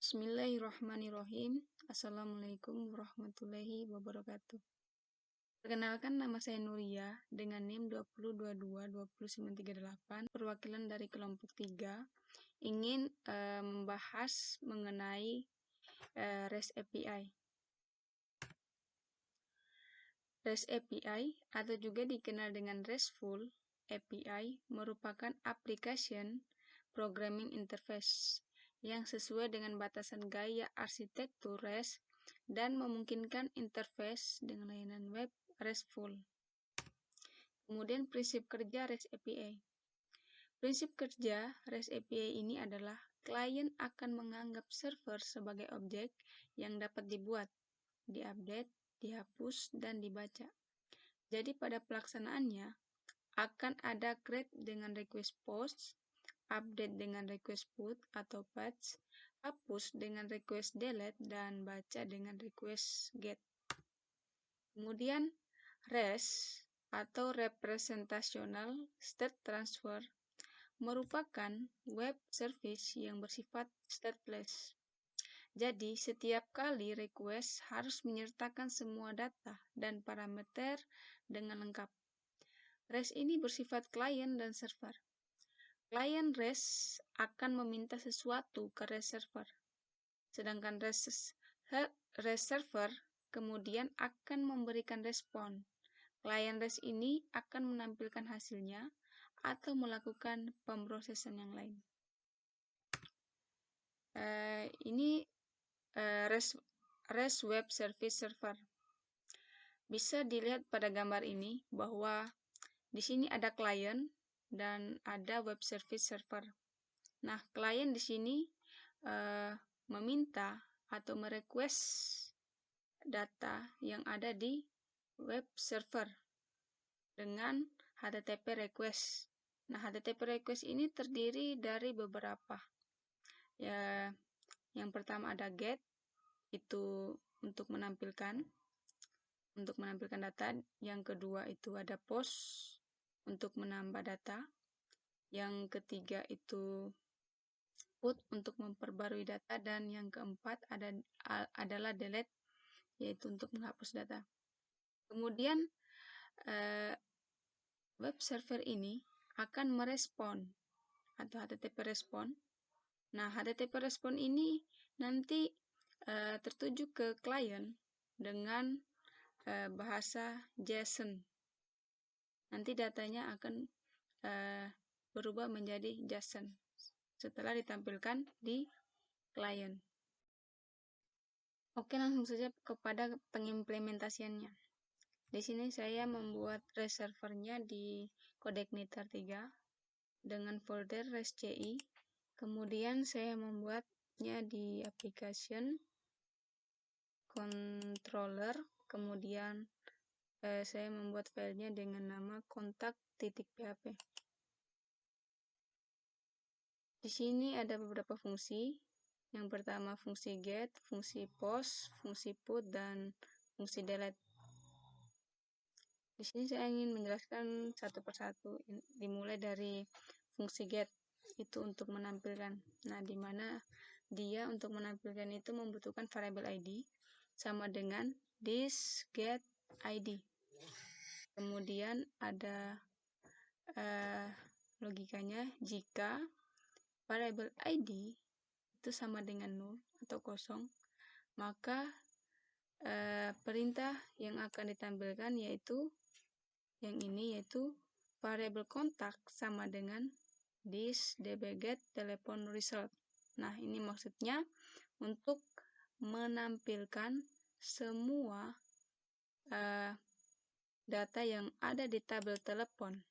Bismillahirrahmanirrahim. Assalamualaikum warahmatullahi wabarakatuh. Perkenalkan, nama saya Nuria dengan NIM 2022-20938, perwakilan dari kelompok 3, ingin membahas mengenai REST API. REST API atau juga dikenal dengan RESTful API merupakan application programming interface yang sesuai dengan batasan gaya arsitektur REST dan memungkinkan interface dengan layanan web RESTful. Kemudian prinsip kerja REST API. Prinsip kerja REST API ini adalah klien akan menganggap server sebagai objek yang dapat dibuat, diupdate, dihapus, dan dibaca. Jadi pada pelaksanaannya akan ada create dengan request post, update dengan request put atau patch, hapus dengan request delete, dan baca dengan request get. Kemudian REST atau Representational State Transfer merupakan web service yang bersifat stateless. Jadi, setiap kali request harus menyertakan semua data dan parameter dengan lengkap. REST ini bersifat klien dan server. Klien REST akan meminta sesuatu ke REST server, sedangkan REST server kemudian akan memberikan respon. Klien REST ini akan menampilkan hasilnya atau melakukan pemrosesan yang lain. Ini REST Web Service Server. Bisa dilihat pada gambar ini bahwa di sini ada klien dan ada web service server. Nah, klien di sini meminta atau merequest data yang ada di web server dengan HTTP request. Nah, HTTP request ini terdiri dari beberapa. Ya, yang pertama ada get, itu untuk menampilkan data. Yang kedua itu ada post untuk menambah data. Yang ketiga itu put untuk memperbarui data, dan yang keempat adalah delete, yaitu untuk menghapus data. Kemudian web server ini akan merespon atau HTTP respon. Nah, HTTP respon ini nanti tertuju ke klien dengan bahasa JSON. Nanti datanya akan berubah menjadi JSON setelah ditampilkan di klien. Oke, langsung saja kepada pengimplementasiannya. Di sini saya membuat REST servernya di Codec Nitr 3 dengan folder REST-CI. Kemudian saya membuatnya di application controller. Kemudian saya membuat filenya dengan nama kontak.php. Di sini ada beberapa fungsi. Yang pertama fungsi get, fungsi post, fungsi put, dan fungsi delete. Di sini saya ingin menjelaskan satu persatu. Dimulai dari fungsi get, itu untuk menampilkan. Nah, di mana dia untuk menampilkan itu membutuhkan variabel ID sama dengan this get ID. Kemudian ada logikanya, jika variabel ID itu sama dengan 0 atau kosong, maka perintah yang akan ditampilkan yaitu yang ini, yaitu variabel kontak sama dengan this dbget telepon result. Nah, ini maksudnya untuk menampilkan semua data yang ada di tabel telepon.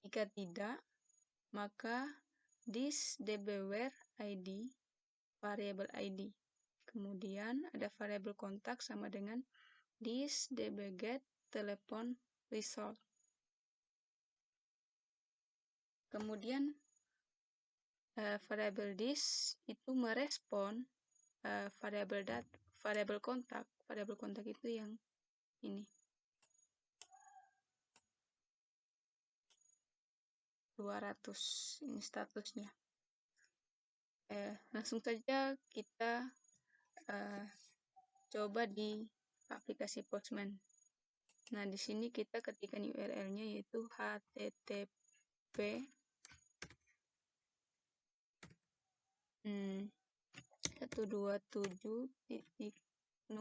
Jika tidak, maka this dbwhere id variabel id. Kemudian ada variabel kontak sama dengan this dbget telepon result. Kemudian variabel this itu merespon variabel kontak. Variabel kontak itu yang ini. 200 ini statusnya. Langsung saja kita coba di aplikasi Postman. Nah, di sini kita ketikkan URL-nya yaitu http 127.0.0.1.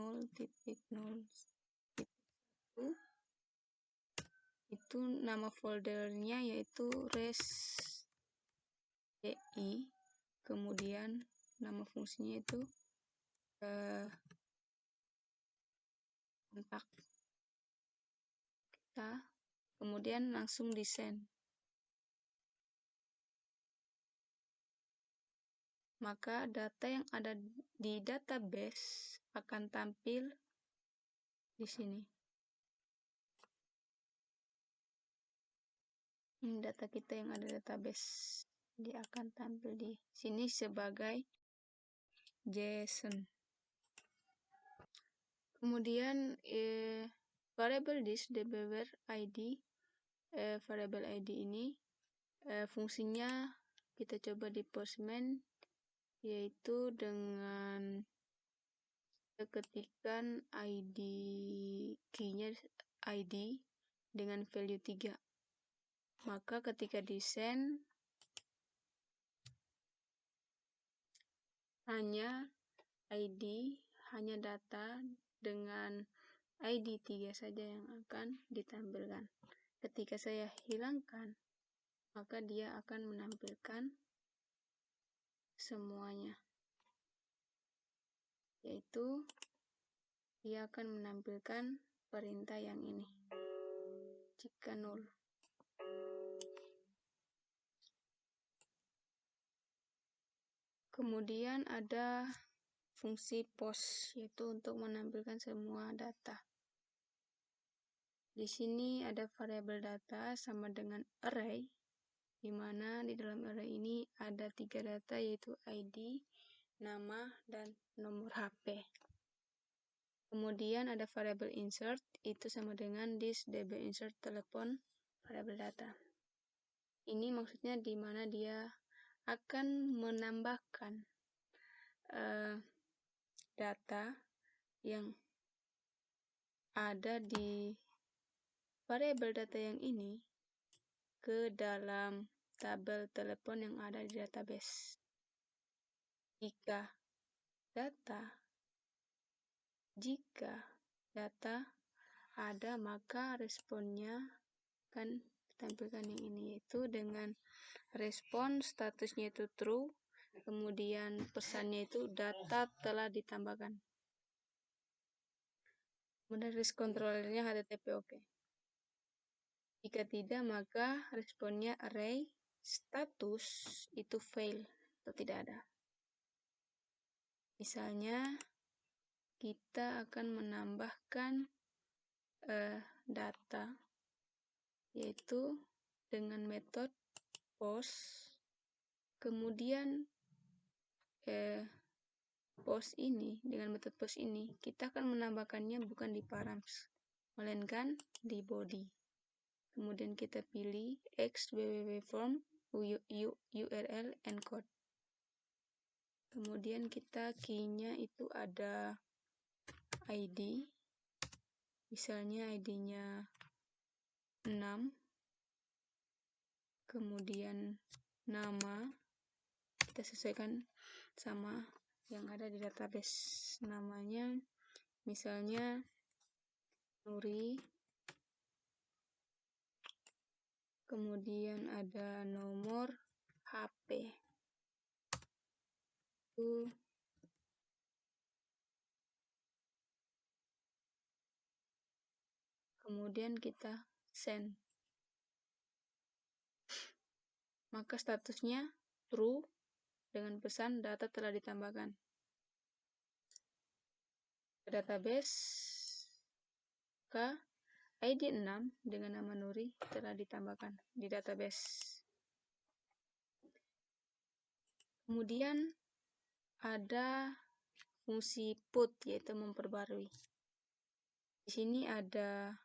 Itu nama foldernya yaitu res.di, kemudian nama fungsinya itu kontak kita, kemudian langsung di send. Maka data yang ada di database akan tampil di sini. Ini data kita yang ada di database. Dia akan tampil di sini sebagai JSON. Kemudian variable this dbware id, variable id ini fungsinya kita coba di Postman, yaitu dengan ketikkan id key-nya id dengan value 3. Maka ketika di send hanya data dengan ID 3 saja yang akan ditampilkan. Ketika saya hilangkan, maka dia akan menampilkan semuanya. Yaitu dia akan menampilkan perintah yang ini. Jika null. Kemudian ada fungsi post, yaitu untuk menampilkan semua data. Di sini ada variabel data sama dengan array, di mana di dalam array ini ada 3 data, yaitu ID, nama, dan nomor HP. Kemudian ada variabel insert, itu sama dengan this db insert telepon variabel data. Ini maksudnya di mana dia akan menambahkan data yang ada di variabel data yang ini ke dalam tabel telepon yang ada di database. Jika data ada, maka responnya akan ditampilkan yang ini, yaitu dengan respon statusnya itu true, kemudian pesannya itu data telah ditambahkan. Kemudian REST controllernya HTTP OK. Jika tidak, maka responnya array status itu fail atau tidak ada. Misalnya kita akan menambahkan data, yaitu dengan metode post, kemudian post ini, dengan metode post ini kita akan menambahkannya bukan di params, melainkan di body. Kemudian kita pilih x www form URL encode. Kemudian kita key-nya itu ada ID, misalnya ID-nya 6, kemudian nama kita sesuaikan sama yang ada di database, namanya misalnya Nuri, kemudian ada nomor HP itu kemudian kita send, maka statusnya true dengan pesan data telah ditambahkan ke database. Maka ID 6 dengan nama Nuri telah ditambahkan di database. Kemudian ada fungsi put, yaitu memperbarui. Di sini ada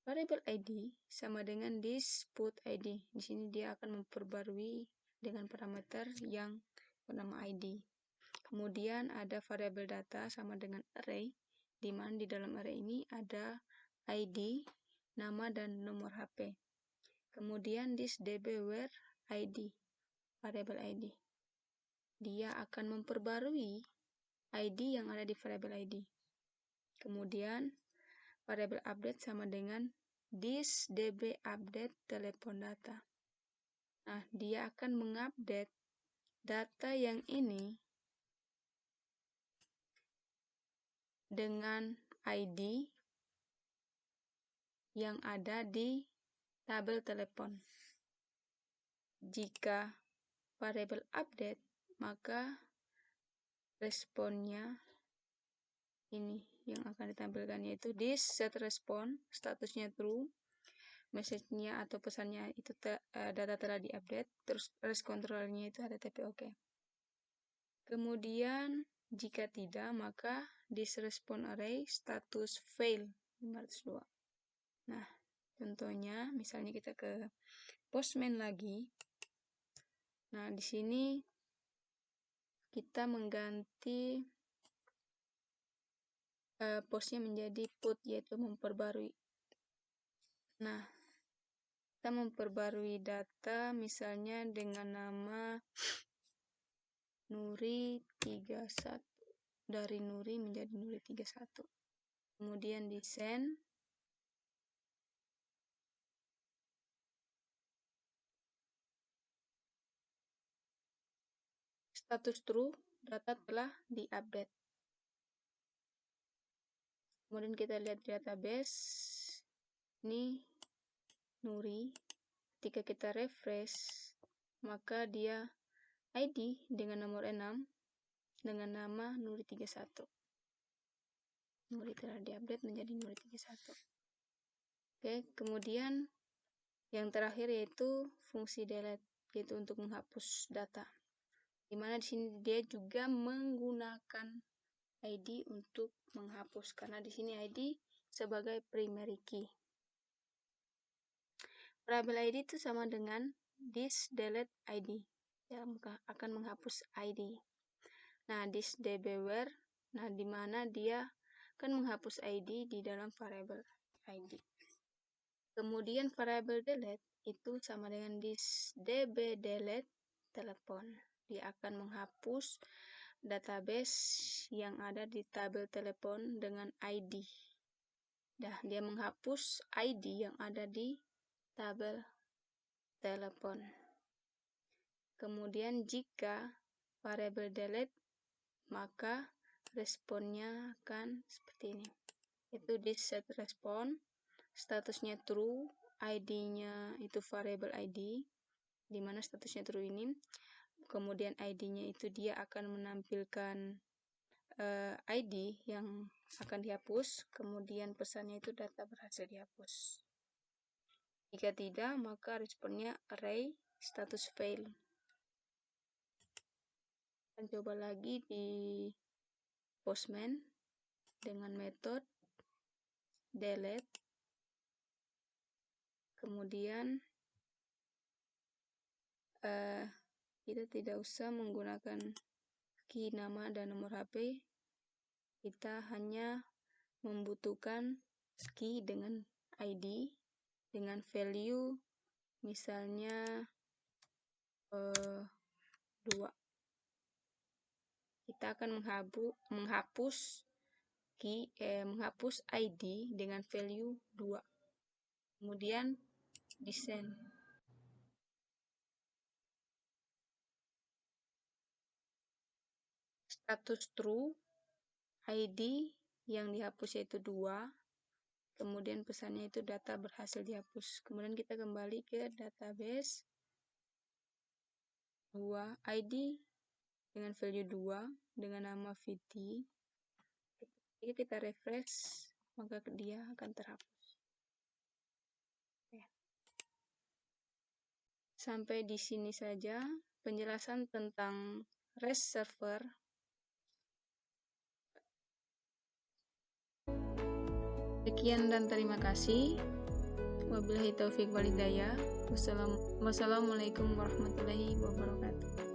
variable ID sama dengan this put ID. Di sini dia akan memperbarui dengan parameter yang bernama ID. Kemudian ada variabel data sama dengan array, di mana di dalam array ini ada ID, nama dan nomor HP. Kemudian this db where ID, variabel ID. Dia akan memperbarui ID yang ada di variabel ID. Kemudian variabel update sama dengan this db update telepon data. Nah, dia akan mengupdate data yang ini dengan ID yang ada di tabel telepon. Jika variabel update, maka responnya ini yang akan ditampilkan, yaitu this set respond, statusnya true, message-nya atau pesannya itu data telah diupdate, terus REST controller-nya itu HTTP OK. Kemudian jika tidak, maka this respond array status fail 502. Nah, contohnya misalnya kita ke Postman lagi. Nah, di sini kita mengganti postnya menjadi put, yaitu memperbarui. Nah, kita memperbarui data misalnya dengan nama Nuri 31, dari Nuri menjadi Nuri 31. Kemudian di send. Status true, data telah diupdate. Kemudian kita lihat di database, ini Nuri. Ketika kita refresh, maka dia ID dengan nomor 6 dengan nama Nuri 31. Nuri telah diupdate menjadi Nuri 31. Oke, kemudian yang terakhir yaitu fungsi delete, yaitu untuk menghapus data. Dimana di sini dia juga menggunakan ID untuk menghapus, karena di sini ID sebagai primary key. Variabel ID itu sama dengan this delete ID, ya, akan menghapus ID. Nah, this db where, nah di mana dia akan menghapus ID di dalam variabel ID. Kemudian variabel delete itu sama dengan this db delete telepon. Dia akan menghapus database yang ada di tabel telepon dengan ID. Dah, dia menghapus ID yang ada di tabel telepon. Kemudian jika variabel delete, maka responnya akan seperti ini. Itu this set respond, statusnya true, ID-nya itu variabel ID, di mana statusnya true ini. Kemudian ID-nya itu dia akan menampilkan ID yang akan dihapus, kemudian pesannya itu data berhasil dihapus. Jika tidak, maka responnya array status fail. Kita coba lagi di Postman dengan metode delete. Kemudian kita tidak usah menggunakan key nama dan nomor HP. Kita hanya membutuhkan key dengan ID dengan value misalnya 2. Kita akan menghapus menghapus ID dengan value 2. Kemudian di send. Status true, ID yang dihapus yaitu 2. Kemudian pesannya itu data berhasil dihapus. Kemudian kita kembali ke database 2 ID dengan value 2 dengan nama VT. Jika kita refresh, maka dia akan terhapus. Sampai di sini saja penjelasan tentang REST server. Sekian dan terima kasih. Wabillahi taufiq walhidayah. Wassalamualaikum warahmatullahi wabarakatuh.